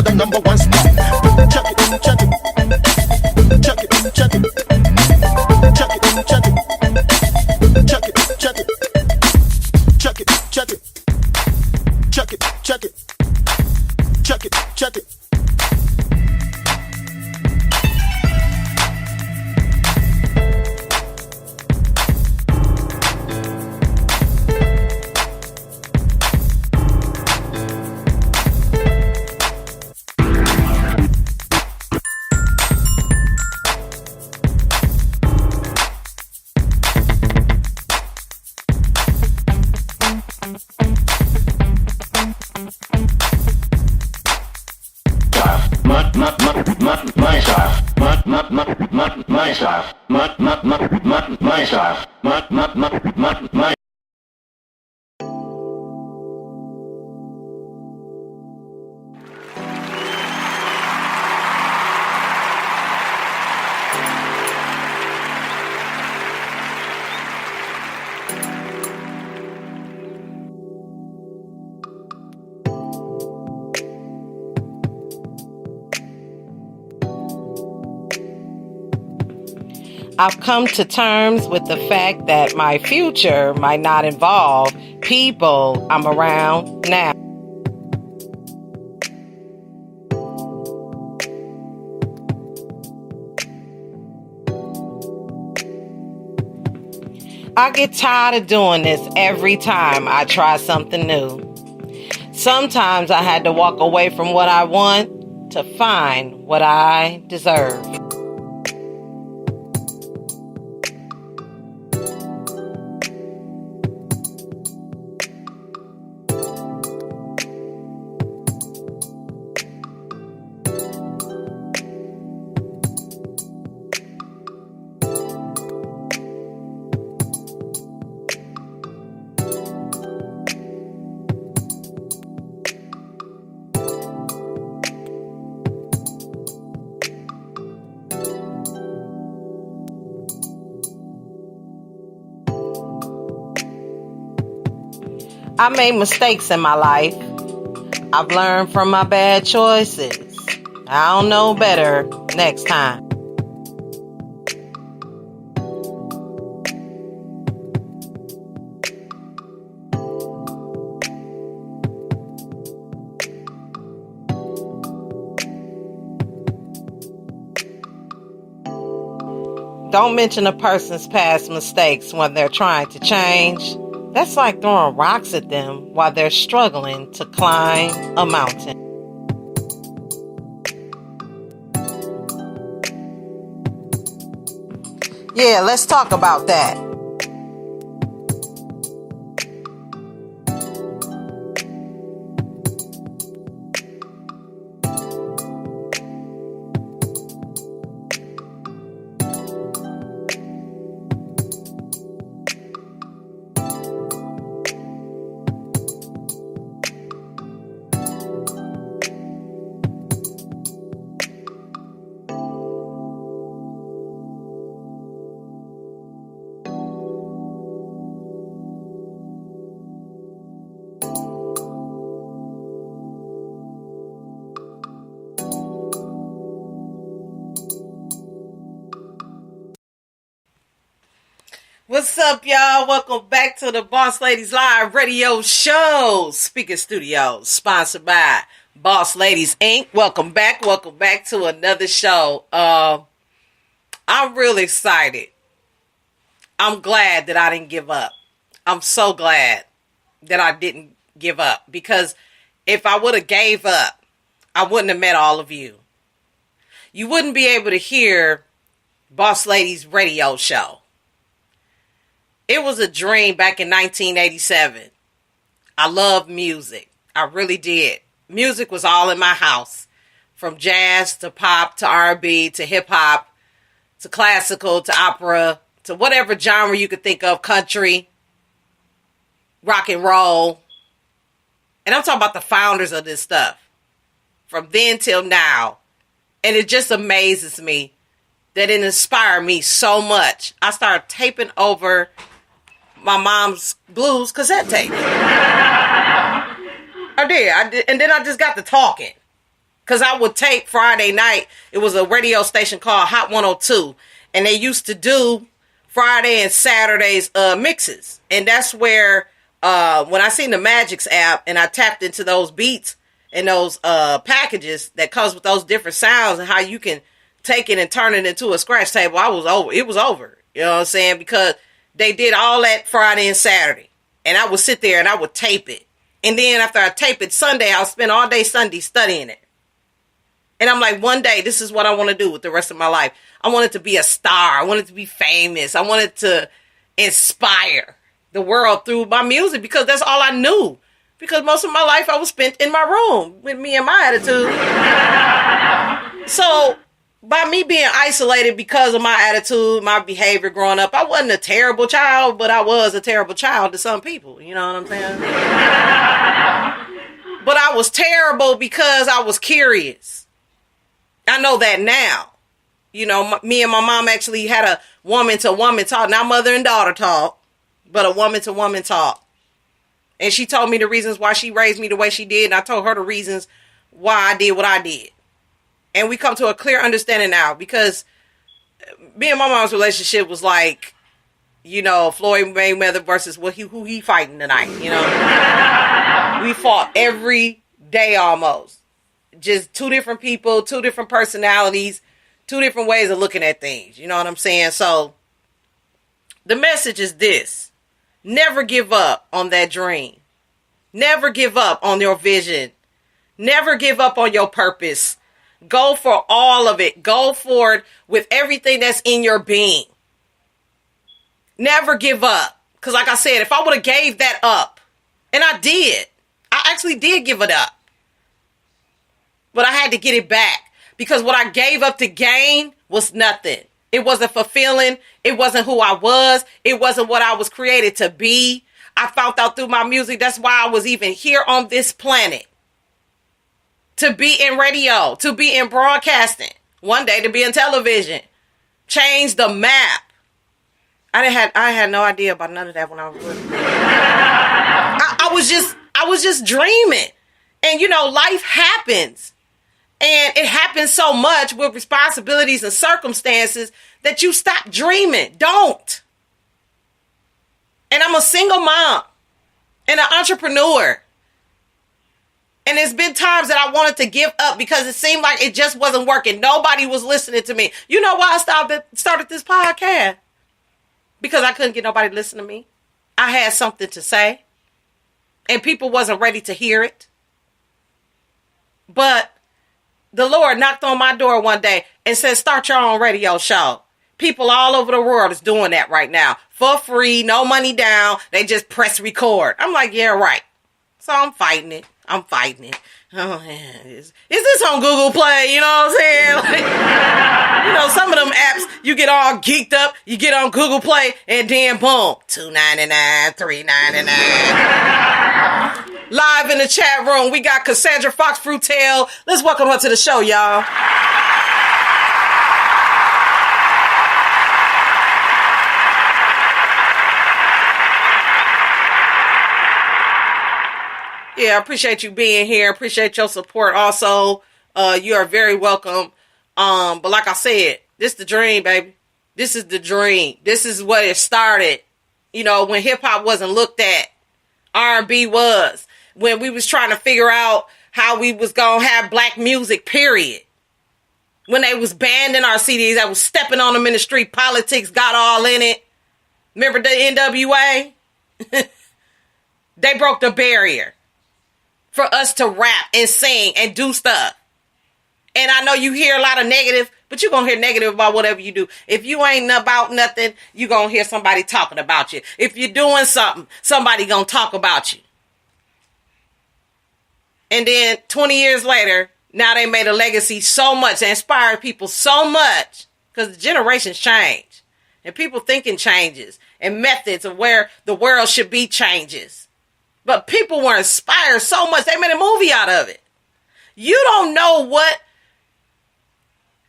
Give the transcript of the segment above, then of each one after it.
the number one spot. Check it, check it. Check it, check it. Check it, check it. Check it, check it. Check it, check it. Check it, check it. Check it, check it. I've come to terms with the fact that my future might not involve people I'm around now. I get tired of doing this every time I try something new. Sometimes I had to walk away from what I want to find what I deserve. I made mistakes in my life. I've learned from my bad choices. I'll know better next time. Don't mention a person's past mistakes when they're trying to change. That's like throwing rocks at them while they're struggling to climb a mountain. Yeah, let's talk about that. What's up, y'all? Welcome back to the Boss Ladies Live Radio Show. Speaker Studios, sponsored by Boss Ladies Inc. Welcome back to another show. I'm really excited. I'm glad that I didn't give up. I'm so glad that I didn't give up, because if I would have gave up, I wouldn't have met all of you. You wouldn't be able to hear Boss Ladies Radio Show. It was a dream back in 1987. I loved music. I really did. Music was all in my house. From jazz to pop to R&B to hip hop to classical to opera to whatever genre you could think of, country, rock and roll. And I'm talking about the founders of this stuff from then till now. And it just amazes me that it inspired me so much. I started taping over my mom's blues cassette tape. I did. And then I just got to talking. Because I would tape Friday night. It was a radio station called Hot 102. And they used to do Friday and Saturday's mixes. And that's where, when I seen the Magix app and I tapped into those beats and those packages that comes with those different sounds and how you can take it and turn it into a scratch table, I was over. It was over. You know what I'm saying? Because they did all that Friday and Saturday. And I would sit there and I would tape it. And then after I tape it Sunday, I'll spend all day Sunday studying it. And I'm like, one day, this is what I want to do with the rest of my life. I wanted to be a star. I wanted to be famous. I wanted to inspire the world through my music because that's all I knew. Because most of my life I was spent in my room with me and my attitude. So by me being isolated because of my attitude, my behavior growing up, I wasn't a terrible child, but I was a terrible child to some people. You know what I'm saying? But I was terrible because I was curious. I know that now. You know, me and my mom actually had a woman-to-woman talk. Not mother and daughter talk, but a woman-to-woman talk. And she told me the reasons why she raised me the way she did. And I told her the reasons why I did what I did. And we come to a clear understanding now. Because me and my mom's relationship was like, you know, Floyd Mayweather versus who he fighting tonight, you know. We fought every day almost. Just two different people, two different personalities, two different ways of looking at things. You know what I'm saying? So the message is this. Never give up on that dream. Never give up on your vision. Never give up on your purpose. Go for all of it. Go for it with everything that's in your being. Never give up. Because like I said, if I would have gave that up, and I did. I actually did give it up. But I had to get it back because what I gave up to gain was nothing. It wasn't fulfilling. It wasn't who I was. It wasn't what I was created to be. I found out through my music. That's why I was even here on this planet. To be in radio, to be in broadcasting, one day to be in television, change the map. I had no idea about none of that when I was little. I was just dreaming. And you know, life happens. And it happens so much with responsibilities and circumstances that you stop dreaming. Don't. And I'm a single mom and an entrepreneur. And there's been times that I wanted to give up because it seemed like it just wasn't working. Nobody was listening to me. You know why I started this podcast? Because I couldn't get nobody to listen to me. I had something to say. And people wasn't ready to hear it. But the Lord knocked on my door one day and said, start your own radio show. People all over the world is doing that right now. For free, no money down. They just press record. I'm like, yeah, right. So I'm fighting it. Oh, man. Is this on Google Play? You know what I'm saying? Like, you know, some of them apps, you get all geeked up. You get on Google Play and then boom, $2.99, $3.99. Live in the chat room, we got Cassandra Fox Fruitel. Let's welcome her to the show, y'all. Yeah, I appreciate you being here. Appreciate your support also. You are very welcome. But like I said, this is the dream, baby. This is the dream. This is what it started. You know, when hip hop wasn't looked at, R&B was. When we was trying to figure out how we was going to have black music, period. When they was banning our CDs, I was stepping on them in the street. Politics got all in it. Remember the NWA? They broke the barrier for us to rap and sing and do stuff. And I know you hear a lot of negative, but you're going to hear negative about whatever you do. If you ain't about nothing, you're going to hear somebody talking about you. If you're doing something, somebody going to talk about you. And then 20 years later, now they made a legacy so much, they inspired people so much because the generations change and people thinking changes and methods of where the world should be changes. But people were inspired so much, they made a movie out of it. You don't know what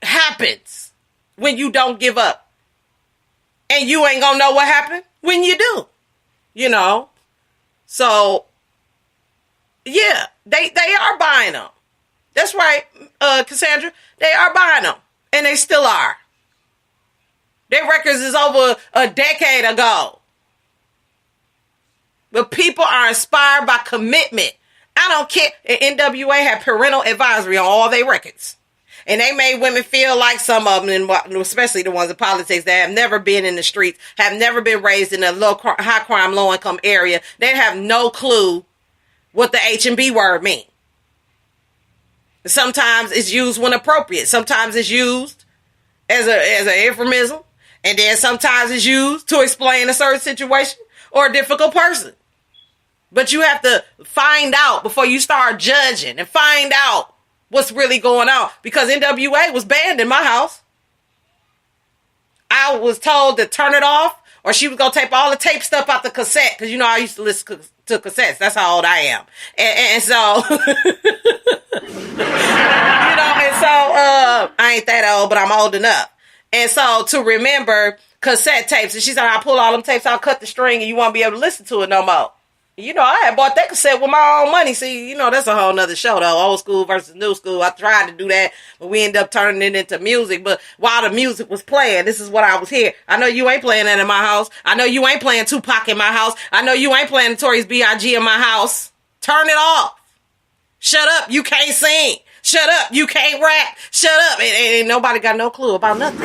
happens when you don't give up. And you ain't gonna know what happened when you do. You know? So, yeah, they are buying them. That's right, Cassandra. They are buying them. And they still are. Their records is over a decade ago. But people are inspired by commitment. I don't care. NWA had parental advisory on all their records. And they made women feel like some of them, especially the ones in politics that have never been in the streets, have never been raised in a high crime, low income area. They have no clue what the H&B word means. Sometimes it's used when appropriate. Sometimes it's used as an euphemism. And then sometimes it's used to explain a certain situation or a difficult person. But you have to find out before you start judging and find out what's really going on. Because NWA was banned in my house. I was told to turn it off or she was going to tape all the tape stuff out the cassette. Because, I used to listen to cassettes. That's how old I am. And so, I ain't that old, but I'm old enough. And so to remember cassette tapes. And she said, I pull all them tapes, I'll cut the string and you won't be able to listen to it no more. I had bought that cassette with my own money. See, that's a whole nother show, though. Old school versus new school. I tried to do that, but we ended up turning it into music. But while the music was playing, this is what I was here. I know you ain't playing that in my house. I know you ain't playing Tupac in my house. I know you ain't playing Notorious B.I.G. in my house. Turn it off. Shut up. You can't sing. Shut up. You can't rap. Shut up. And nobody got no clue about nothing.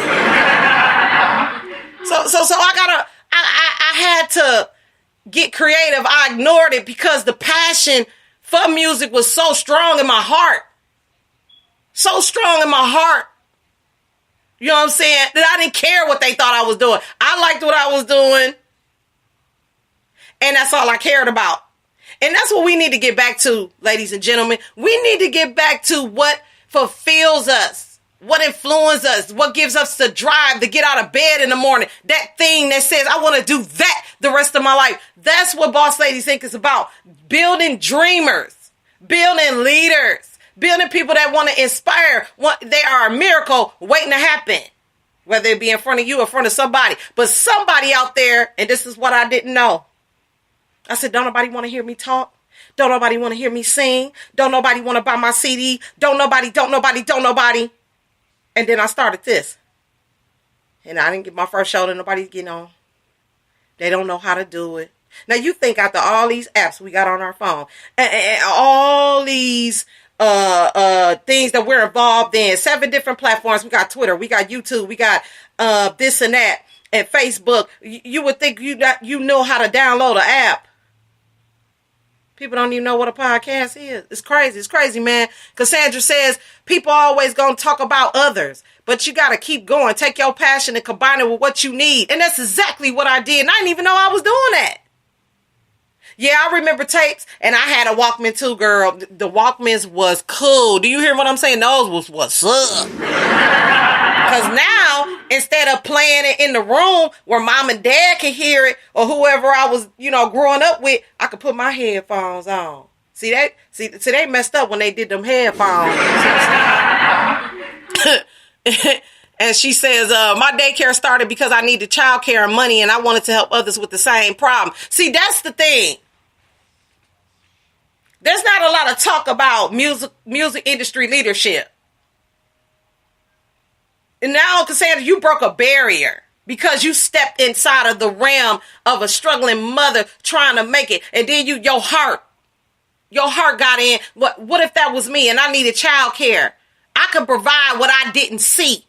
So I had to get creative. I ignored it because the passion for music was so strong in my heart. So strong in my heart. You know what I'm saying? That I didn't care what they thought I was doing. I liked what I was doing. And that's all I cared about. And that's what we need to get back to, ladies and gentlemen. We need to get back to what fulfills us. What influences us, what gives us the drive to get out of bed in the morning. That thing that says, I want to do that the rest of my life. That's what Boss Ladies Inc. is about. Building dreamers, building leaders, building people that want to inspire. They are a miracle waiting to happen. Whether it be in front of you or in front of somebody. But somebody out there, and this is what I didn't know. I said, don't nobody want to hear me talk? Don't nobody want to hear me sing? Don't nobody want to buy my CD? Don't nobody. And then I started this. And I didn't get my first show that nobody's getting on. They don't know how to do it. Now you think after all these apps we got on our phone and all these things that we're involved in, 7 different platforms. We got Twitter, we got YouTube, we got this and that, and Facebook. You would think you know how to download an app. People don't even know what a podcast is. It's crazy, man. Cassandra says people always going to talk about others, but you got to keep going. Take your passion and combine it with what you need. And that's exactly what I did. And I didn't even know I was doing that. Yeah, I remember tapes, and I had a Walkman too, girl. The Walkmans was cool. Do you hear what I'm saying? Those was what's up. Because now, instead of playing it in the room where mom and dad can hear it, or whoever I was, growing up with, I could put my headphones on. See, they messed up when they did them headphones. And she says, my daycare started because I needed childcare and money, and I wanted to help others with the same problem. See, that's the thing. There's not a lot of talk about music industry leadership. And now, Cassandra, you broke a barrier because you stepped inside of the realm of a struggling mother trying to make it. And then your heart got in. What if that was me and I needed childcare? I could provide what I didn't see.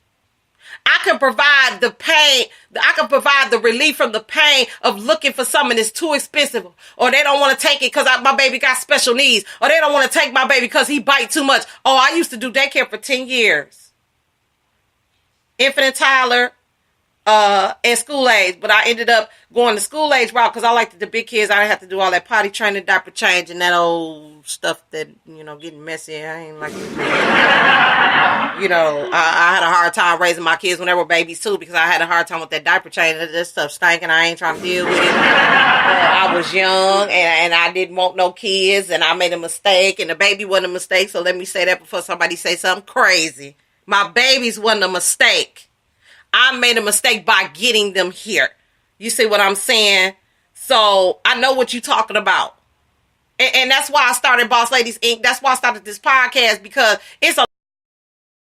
I can provide the pain. I can provide the relief from the pain of looking for something that's too expensive, or they don't want to take it because my baby got special needs, or they don't want to take my baby because he bite too much. Oh, I used to do daycare for 10 years. Infant and toddler, and school age, but I ended up going the school age route because I liked the big kids. I didn't have to do all that potty training, diaper change, and that old stuff that, getting messy. I ain't like it. I had a hard time raising my kids when they were babies too, because I had a hard time with that diaper change. That stuff stinking. I ain't trying to deal with it. I was young and I didn't want no kids, and I made a mistake, and the baby wasn't a mistake. So let me say that before somebody say something crazy. My babies wasn't a mistake. I made a mistake by getting them here. You see what I'm saying? So I know what you're talking about. And that's why I started Boss Ladies Inc. That's why I started this podcast, because it's a